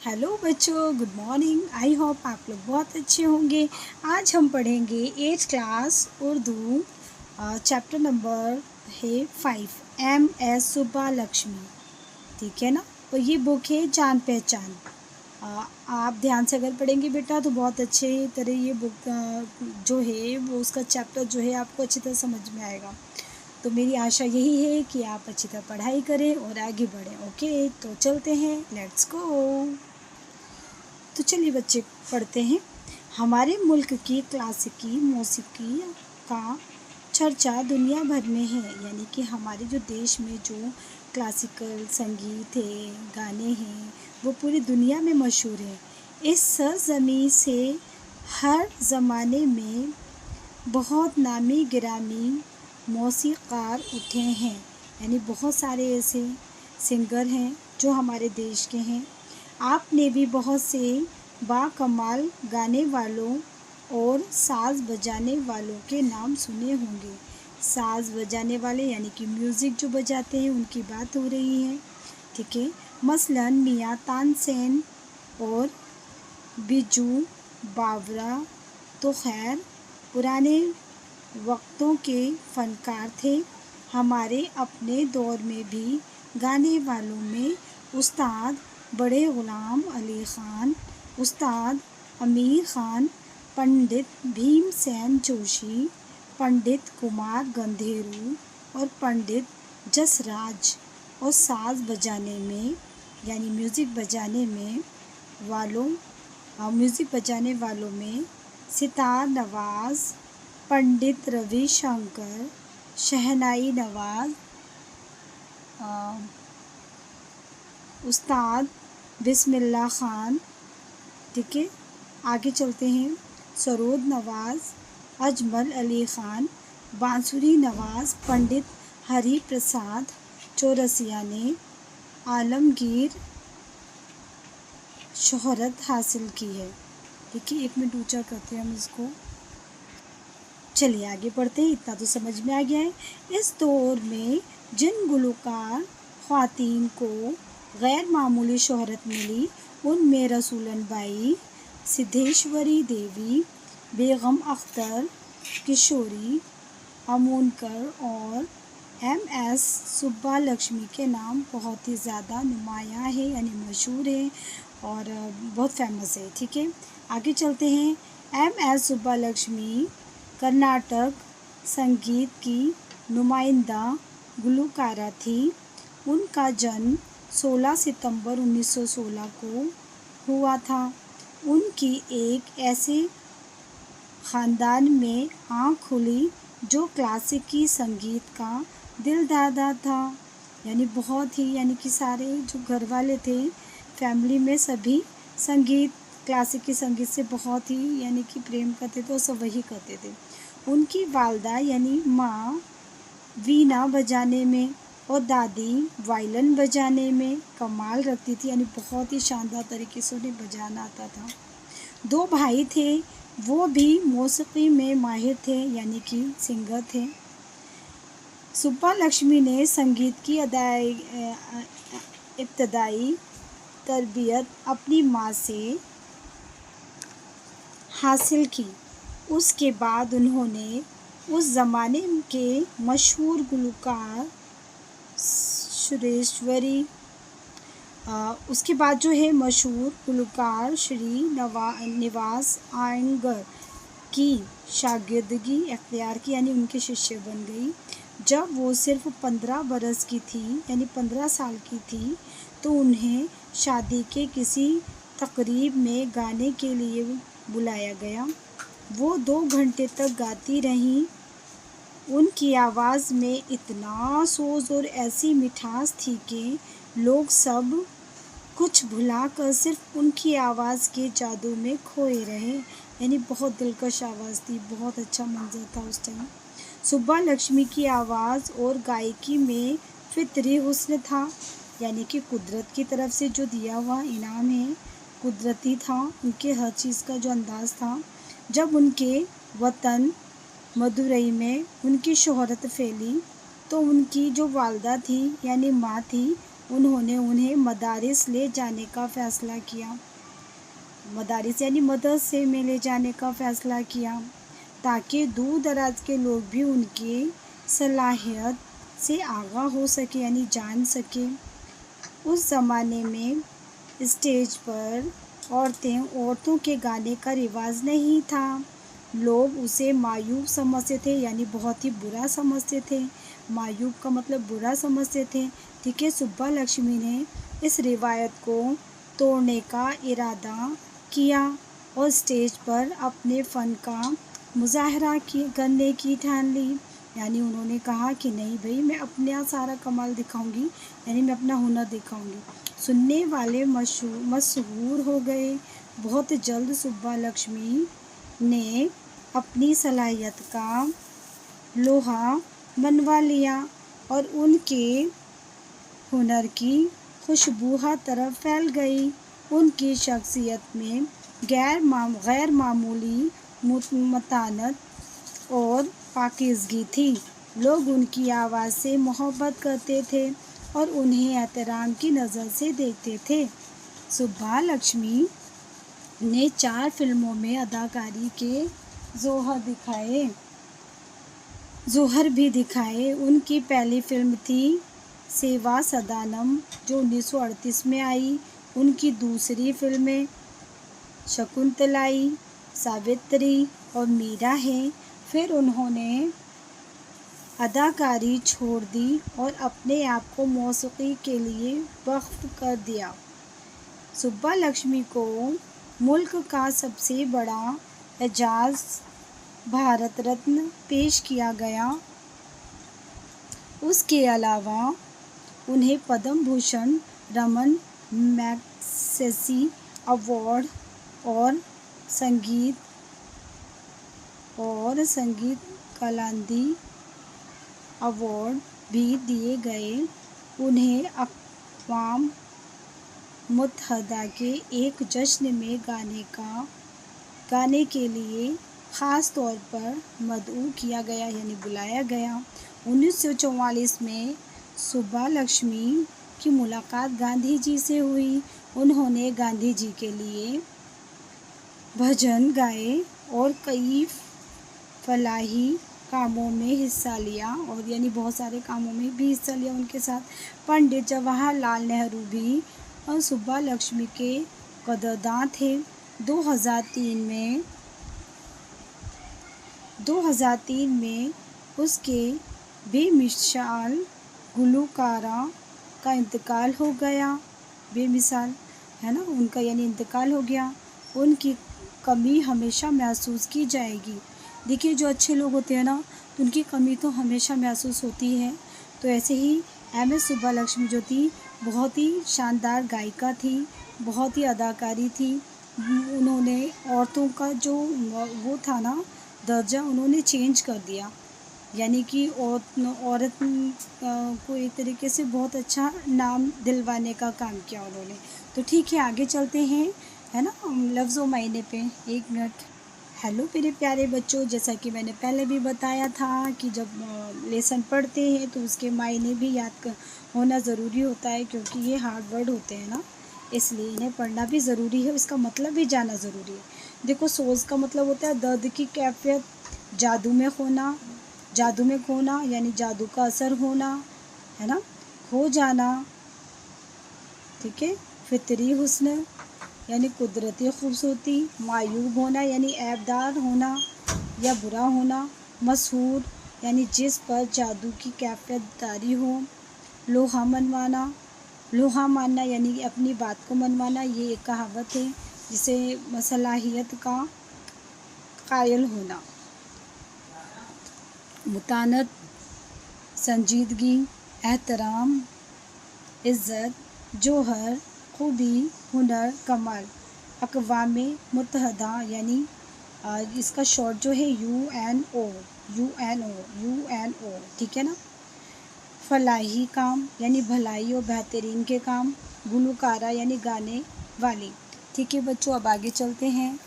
Hello बच्चों, good morning. I hope आप लोग बहुत अच्छे होंगे। आज हम पढ़ेंगे 8th class Urdu. Chapter number है 5, MS सुब्बालक्ष्मी। ठीक है ना। और ये बुक है जान पहचान। आप ध्यान से अगर पढ़ेंगे बेटा तो बहुत अच्छे तरह ये बुक जो है वो उसका चैप्टर जो है आपको अच्छी तरह समझ में आएगा। तो मेरी आशा यही है कि आप अच्छी तरह पढ़ाई करें और आगे बढ़ें। ओके, तो चलते हैं, लेट्स गो। तो चलिए बच्चे पढ़ते हैं। हमारे मुल्क की क्लासिकी मौसीकी का चर्चा दुनिया भर में है, यानी कि हमारे जो देश में जो क्लासिकल संगीत है, गाने हैं, वो पूरी दुनिया में मशहूर है। इस सरजमी से हर ज़माने में बहुत नामी गिरामी मौसीक़ार उठे हैं, यानी बहुत सारे ऐसे सिंगर हैं जो हमारे देश के हैं। आपने भी बहुत से बाकमाल गाने वालों और साज़ बजाने वालों के नाम सुने होंगे। साज़ बजाने वाले यानी कि म्यूज़िक जो बजाते हैं उनकी बात हो रही है। ठीक है। मसलन मियाँ तानसेन और बिजू बावरा तो खैर पुराने वक्तों के फ़नकार थे। हमारे अपने दौर में भी गाने वालों में उस्ताद बड़े ग़ुलाम अली ख़ान, उस्ताद अमीर ख़ान, पंडित भीमसेन जोशी, पंडित कुमार गंधेरू और पंडित जसराज। और साज़ बजाने में यानी म्यूज़िक बजाने वालों में सितार नवाज़, पंडित रविशंकर, शहनाई नवाज़, उस्ताद बिस्मिल्लाह ख़ान। ठीक है, आगे चलते हैं। सरोद नवाज़, अजमल अली ख़ान, बांसुरी नवाज़, पंडित हरि प्रसाद चौरसिया ने आलमगीर शोहरत हासिल की है। ठीक है, 1 मिनट ऊँचा करते हैं हम इसको। चलिए आगे बढ़ते हैं, इतना तो समझ में आ गया है। इस दौर में जिन गुलकार ख़वातीन को गैर मामूली शोहरत मिली उनमें रसूलन बाई, सिद्धेश्वरी देवी, बेगम अख्तर, किशोरी अमोनकर और MS सुब्बालक्ष्मी के नाम बहुत ही ज़्यादा नुमायाँ है, यानी मशहूर है और बहुत फेमस है। ठीक है, आगे चलते हैं। MS सुब्बालक्ष्मी कर्नाटक संगीत की नुमाइंदा गुलकारा थी। उनका जन्म 16 सितंबर 1916 को हुआ था। उनकी एक ऐसे ख़ानदान में आँख खुली जो क्लासिकी संगीत का दिलदादा था, यानी बहुत ही यानी कि सारे जो घर वाले थे फैमिली में सभी क्लासिकी संगीत से बहुत ही यानी कि प्रेम करते थे और सब वही करते थे। उनकी वालदा यानी माँ वीणा बजाने में और दादी वायलिन बजाने में कमाल रखती थी, यानी बहुत ही शानदार तरीके से उन्हें बजाना आता था। 2 भाई थे, वो भी मौसीकी में माहिर थे, यानी कि सिंगर थे। सुब्बालक्ष्मी ने संगीत की इब्तदाई तरबियत अपनी माँ से हासिल की। उसके बाद उन्होंने उस ज़माने के मशहूर गुलकार उसके बाद जो है मशहूर गुलकार श्री निवास आयंगर की शागिर्दगी अख्तियार की, यानी उनके शिष्य बन गई। जब वो सिर्फ 15 बरस की थी, यानी 15 साल की थी, तो उन्हें शादी के किसी तकरीब में गाने के लिए बुलाया गया। वो 2 घंटे तक गाती रहीं। उनकी आवाज़ में इतना सोज़ और ऐसी मिठास थी कि लोग सब कुछ भुलाकर सिर्फ उनकी आवाज़ के जादू में खोए रहे, यानी बहुत दिलकश आवाज़ थी, बहुत अच्छा मंजर था उस टाइम। सुब्बालक्ष्मी की आवाज़ और गायकी में फितरी हुस्न था, यानी कि कुदरत की तरफ से जो दिया हुआ इनाम है, कुदरती था उनके हर चीज़ का जो अंदाज़ था। जब उनके वतन मदुरई में उनकी शोहरत फैली तो उनकी जो वालदा थी यानी माँ थी, उन्होंने उन्हें मदारिस ले जाने का फ़ैसला किया। मदारिस यानी मदरसे में ले जाने का फ़ैसला किया, ताकि दूर दराज के लोग भी उनकी सलाहियत से आगाह हो सके, यानी जान सके। उस ज़माने में स्टेज पर औरतों के गाने का रिवाज नहीं था। लोग उसे मायूब समझते थे, यानी बहुत ही बुरा समझते थे। मायूब का मतलब बुरा समझते थे। ठीक है, सुब्बा लक्ष्मी ने इस रिवायत को तोड़ने का इरादा किया और स्टेज पर अपने फ़न का मुज़ाहरा करने की ठान ली। यानी उन्होंने कहा कि नहीं भाई, मैं अपना सारा कमाल दिखाऊंगी, यानी मैं अपना हुनर दिखाऊंगी। सुनने वाले मशहूर हो गए। बहुत जल्द सुब्बा लक्ष्मी ने अपनी सलाहियत का लोहा मनवा लिया और उनके हुनर की खुशबू हर तरफ फैल गई। उनकी शख्सियत में गैर मामूली मतानत और पाकीज़गी थी। लोग उनकी आवाज़ से मोहब्बत करते थे और उन्हें एहतराम की नज़र से देखते थे। सुब्बा लक्ष्मी ने 4 फिल्मों में अदाकारी के ज़ोहर भी दिखाए। उनकी पहली फिल्म थी सेवा सदानम, जो 1938 में आई। उनकी दूसरी फिल्में शकुंतलाई, सावित्री और मीरा हैं। फिर उन्होंने अदाकारी छोड़ दी और अपने आप को मौसीकी के लिए वक्फ कर दिया। सुब्बा लक्ष्मी को मुल्क का सबसे बड़ा एजाज़ भारत रत्न पेश किया गया। उसके अलावा उन्हें पद्म भूषण, रमन मैगसेसे अवार्ड और संगीत कलानिधि अवार्ड भी दिए गए। उन्हें अक़वाम मुत्तहदा के एक जश्न में गाने के लिए ख़ास तौर पर मदऊ किया गया, यानी बुलाया गया। 1944 में सुब्बा लक्ष्मी की मुलाकात गांधी जी से हुई। उन्होंने गांधी जी के लिए भजन गाए और कई फलाही कामों में हिस्सा लिया, और यानी बहुत सारे कामों में भी हिस्सा लिया उनके साथ। पंडित जवाहरलाल नेहरू भी और सुब्बा लक्ष्मी के कदरदान थे। 2003 में उसके बेमिसाल गुलकारा का इंतकाल हो गया। बेमिसाल है ना, उनका यानी इंतकाल हो गया। उनकी कमी हमेशा महसूस की जाएगी। देखिए, जो अच्छे लोग होते हैं ना, तो उनकी कमी तो हमेशा महसूस होती है। तो ऐसे ही एम.एस. सुब्बा लक्ष्मी जो थी, बहुत ही शानदार गायिका थी, बहुत ही अदाकारी थी। उन्होंने औरतों का जो वो था ना दर्जा, उन्होंने चेंज कर दिया, यानी कि औरत को एक तरीके से बहुत अच्छा नाम दिलवाने का काम किया उन्होंने। तो ठीक है, आगे चलते हैं, है ना, लफ्ज़ व मायने पे। 1 मिनट। हेलो मेरे प्यारे बच्चों, जैसा कि मैंने पहले भी बताया था कि जब लेसन पढ़ते हैं तो उसके मायने भी याद होना ज़रूरी होता है, क्योंकि ये हार्ड वर्ड होते हैं ना, इसलिए इन्हें पढ़ना भी ज़रूरी है, इसका मतलब भी जानना ज़रूरी है। देखो, सोज़ का मतलब होता है दर्द की कैफियत, जादू में खोना यानी जादू का असर होना, है ना, खो जाना। ठीक है, फितरी हुस्न यानी कुदरती खूबसूरती, मायूब होना यानी ऐबदार होना या बुरा होना, मशहूर यानी जिस पर जादू की कैफियत तारी हो, लोहा मानना यानी अपनी बात को मनवाना, ये एक कहावत है, जिसे सलाहियत का कायल होना। मुतानत, संजीदगी, एहतराम, इज़्ज़त, जौहर, खूबी, हुनर, कमाल। अक़वाम मुत्तहदा यानी इसका शॉर्ट जो है UNO, ठीक है ना। फलाही काम यानी भलाई और बेहतरीन के काम। गुलकारा यानी गाने वाली। ठीक है बच्चों, अब आगे चलते हैं।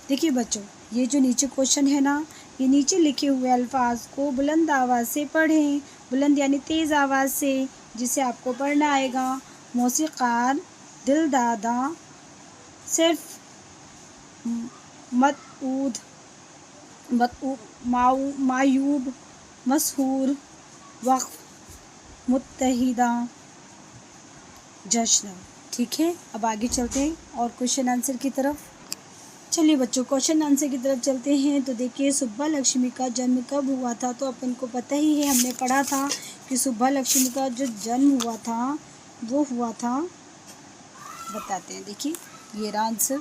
देखिए बच्चों, ये जो नीचे क्वेश्चन है ना, ये नीचे लिखे हुए अल्फाज को बुलंद आवाज़ से पढ़ें। बुलंद यानी तेज़ आवाज़ से। जिसे आपको पढ़ना आएगा। मौसीक़ार, दिलदादा, सिर्फ, मतऊद, मायूब, मशहूर, वक्फ, मुत्तहिदा, जश्न। ठीक है, अब आगे चलते हैं और क्वेश्चन आंसर की तरफ। चलिए बच्चों, क्वेश्चन आंसर की तरफ चलते हैं। तो देखिए, सुब्बा लक्ष्मी का जन्म कब हुआ था? तो अपन को पता ही है, हमने पढ़ा था कि सुब्बा लक्ष्मी का जो जन्म हुआ था वो हुआ था, बताते हैं। देखिए, ये रहा आंसर।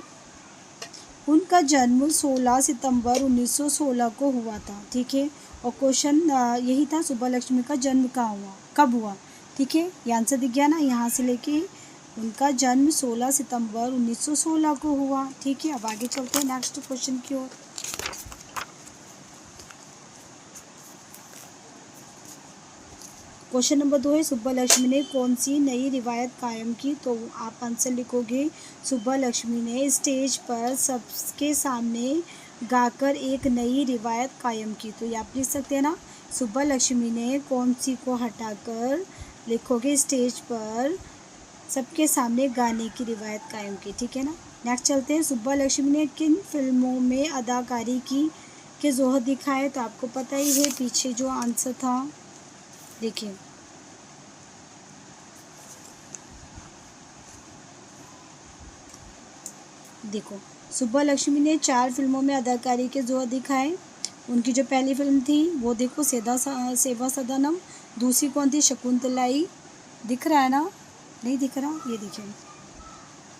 उनका जन्म 16 सितंबर 1916 को हुआ था। ठीक है, और क्वेश्चन यही था, सुब्बा लक्ष्मी का जन्म कब हुआ? ठीक है, ये आंसर दिख गया ना, यहाँ से लेके उनका जन्म 16 सितंबर 1916 को हुआ। ठीक है, अब आगे चलते हैं नेक्स्ट क्वेश्चन की ओर। क्वेश्चन नंबर 2 है, सुब्बा लक्ष्मी ने कौन सी नई रिवायत कायम की? तो आप आंसर लिखोगे, सुब्बा लक्ष्मी ने स्टेज पर सबके सामने गाकर एक नई रिवायत कायम की। तो ये आप लिख सकते हैं ना, सुब्बा लक्ष्मी ने कौन सी को हटाकर लिखोगे, स्टेज पर सबके सामने गाने की रिवायत कायम की। ठीक है ना, नेक्स्ट चलते हैं, सुब्बा लक्ष्मी ने किन फिल्मों में अदाकारी की के जोहर दिखाए? तो आपको पता ही है पीछे जो आंसर था। देखिए, देखो, सुब्बा लक्ष्मी ने 4 फिल्मों में अदाकारी के जोहर दिखाए। उनकी जो पहली फिल्म थी वो देखो, सेवा सदानम। दूसरी कौन थी? शकुंतलाई। दिख रहा है ना? नहीं दिख रहा? ये देखिए,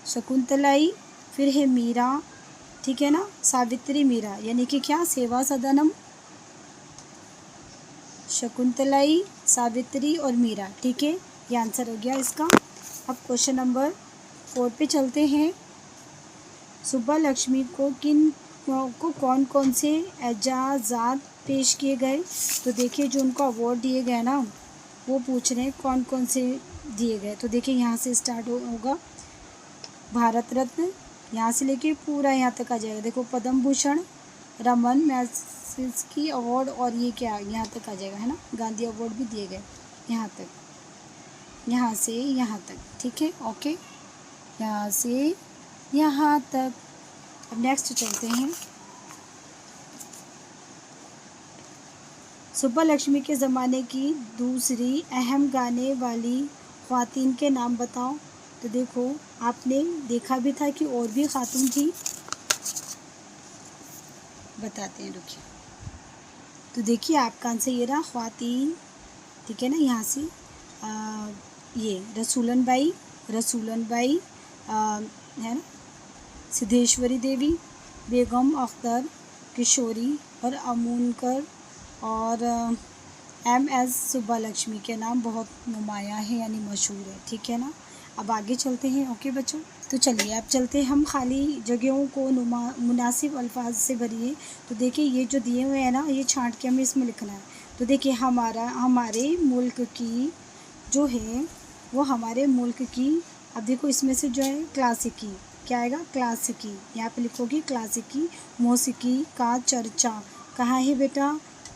शकुंतलाई। फिर है मीरा। ठीक है ना, सावित्री मीरा, यानी कि क्या, सेवा सदनम, शकुंतलाई, सावित्री और मीरा। ठीक है, ये आंसर हो गया इसका। अब क्वेश्चन नंबर 4 पे चलते हैं। सुब्बा लक्ष्मी को कौन कौन से एजाज़ात पेश किए गए? तो देखिए, जो उनको अवार्ड दिए गए ना, वो पूछ रहे हैं कौन कौन से दिए गए। तो देखिए, यहाँ से स्टार्ट होगा, भारत रत्न, यहाँ से लेके पूरा यहाँ तक आ जाएगा। देखो, पद्म भूषण, रमन मैग्सेसे अवार्ड, और ये क्या, यहाँ तक आ जाएगा, है ना। गांधी अवार्ड भी दिए गए यहाँ तक, यहाँ से यहाँ तक। ठीक है, ओके, यहाँ से यहाँ तक। अब नेक्स्ट चलते हैं, सुब्बा लक्ष्मी के ज़माने की दूसरी अहम गाने वाली ख्वातीन के नाम बताओ। तो देखो, आपने देखा भी था कि और भी खातून थी, बताते हैं, रुकिए। तो देखिए, आपका आंसर ये रहा, ख्वातीन। ठीक है ना, यहाँ से ये रसूलन बाई है ना, सिद्धेश्वरी देवी, बेगम अख्तर, किशोरी और अमूनकर और MS सुब्बा लक्ष्मी के नाम बहुत नुमायाँ हैं, यानी मशहूर है। ठीक है ना, अब आगे चलते हैं। ओके बच्चों, तो चलिए अब चलते हैं, हम खाली जगहों को मुनासिब अल्फाज से भरिए। तो देखिए, ये जो दिए हुए हैं ना, ये छांट के हमें इसमें लिखना है। तो देखिए, हमारे मुल्क की जो है वो हमारे मुल्क की, अब देखो इसमें से जो है क्लासिकी, क्या आएगा, क्लासिकी, यहाँ पे लिखोगी क्लासिकी। मौसीकी का चर्चा कहाँ है बेटा?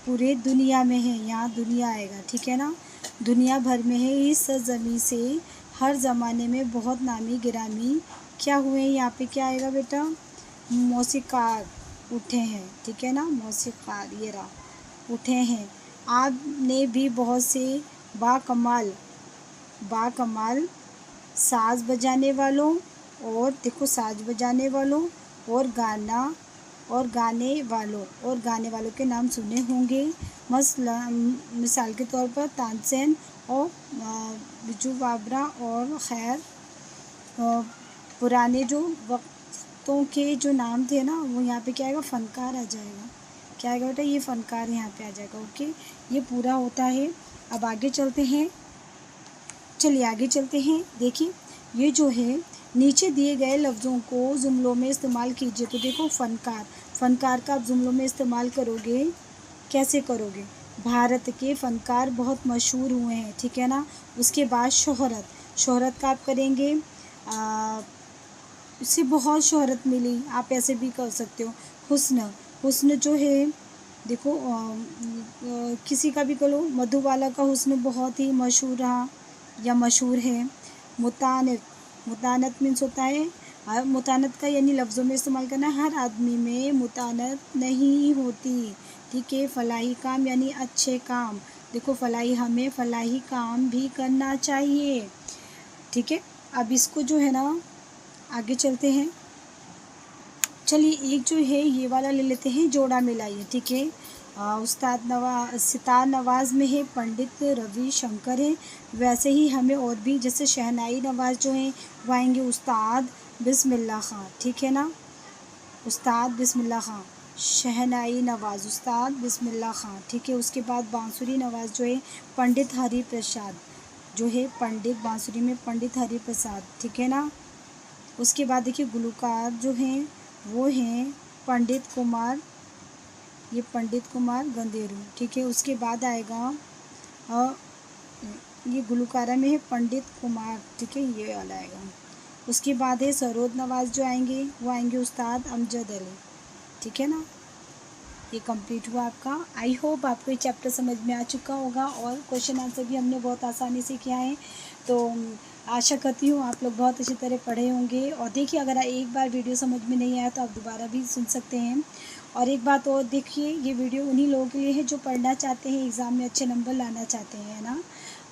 पूरे दुनिया में है, यहाँ दुनिया आएगा। ठीक है ना, दुनिया भर में है, इस सरज़मीं से हर ज़माने में बहुत नामी गिरामी क्या हुए हैं, यहाँ पे क्या आएगा बेटा? मौसीक़ार उठे हैं। ठीक है ना, मौसीक़ार, ये रहा, उठे हैं। आपने भी बहुत से बाकमाल साज़ बजाने वालों, और देखो, साज़ बजाने वालों और गाने वालों के नाम सुने होंगे। मिसाल के तौर पर तानसेन और बिजू बाबरा और खैर। पुराने जो वक्तों के जो नाम थे ना, वो यहाँ पे क्या आएगा, फ़नकार आ जाएगा। क्या आएगा बेटा? ये फ़नकार यहाँ पे आ जाएगा। ओके, ये पूरा होता है। अब आगे चलते हैं, चलिए आगे चलते हैं। देखिए, ये जो है, नीचे दिए गए लफ्ज़ों को जुमलों में इस्तेमाल कीजिए। तो देखो, फ़नकार का आप जुमलों में इस्तेमाल करोगे, कैसे करोगे? भारत के फ़नकार बहुत मशहूर हुए हैं। ठीक है ना, उसके बाद शोहरत का आप करेंगे, उससे बहुत शोहरत मिली, आप ऐसे भी कर सकते हो। हुस्न जो है, देखो, किसी का भी करो, मधुबाला का हुस्न बहुत ही मशहूर रहा, या मशहूर है। मुतानत, मुतानत मीन्स होता है मुतानत का यानी लफ्ज़ों में इस्तेमाल करना, हर आदमी में मुतानत नहीं होती। ठीक है। फलाही काम यानी अच्छे काम। देखो फलाही, हमें फलाही काम भी करना चाहिए। ठीक है। अब इसको जो है ना आगे चलते हैं। चलिए एक जो है ये वाला ले लेते हैं, जोड़ा मिलाइए। ठीक है। सितार नवाज़ में है पंडित रवि शंकर है। वैसे ही हमें और भी, जैसे शहनाई नवाज़ जो हैं वो आएंगे उस्ताद बिस्मिल्लाह खां। ठीक है ना, उस्ताद बिस्मिल्लाह खां। शहनाई नवाज़ उस्ताद बिस्मिल्लाह खां। ठीक है। उसके बाद बांसुरी नवाज़ जो है पंडित हरि प्रसाद, जो है पंडित बांसुरी में पंडित हरि प्रसाद। ठीक है ना। उसके बाद देखिए गुलकार जो हैं वो हैं पंडित कुमार, ये पंडित कुमार गंधेरू। ठीक है। उसके बाद आएगा ये गुलकारा में है पंडित कुमार। ठीक है, ये वाला आएगा। उसके बाद है सरोद नवाज़ जो आएंगे वो आएंगे उस्ताद अमजद अली। ठीक है ना। ये कंप्लीट हुआ आपका। आई होप आपको ये चैप्टर समझ में आ चुका होगा और क्वेश्चन आंसर भी हमने बहुत आसानी से किया है। तो आशा करती हूँ आप लोग बहुत अच्छी तरह पढ़े होंगे। और देखिए अगर एक बार वीडियो समझ में नहीं आया तो आप दोबारा भी सुन सकते हैं। और एक बात और देखिए, ये वीडियो उन्हीं लोगों के लिए है जो पढ़ना चाहते हैं, एग्ज़ाम में अच्छे नंबर लाना चाहते हैं ना।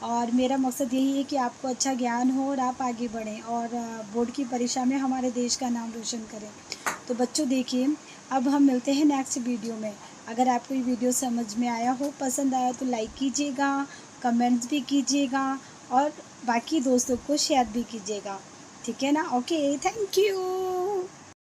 और मेरा मकसद यही है कि आपको अच्छा ज्ञान हो और आप आगे बढ़ें और बोर्ड की परीक्षा में हमारे देश का नाम रोशन करें। तो बच्चों देखिए, अब हम मिलते हैं नेक्स्ट वीडियो में। अगर आपको ये वीडियो समझ में आया हो, पसंद आया तो लाइक कीजिएगा, कमेंट्स भी कीजिएगा और बाकी दोस्तों को शेयर भी कीजिएगा। ठीक है ना। Okay, thank you.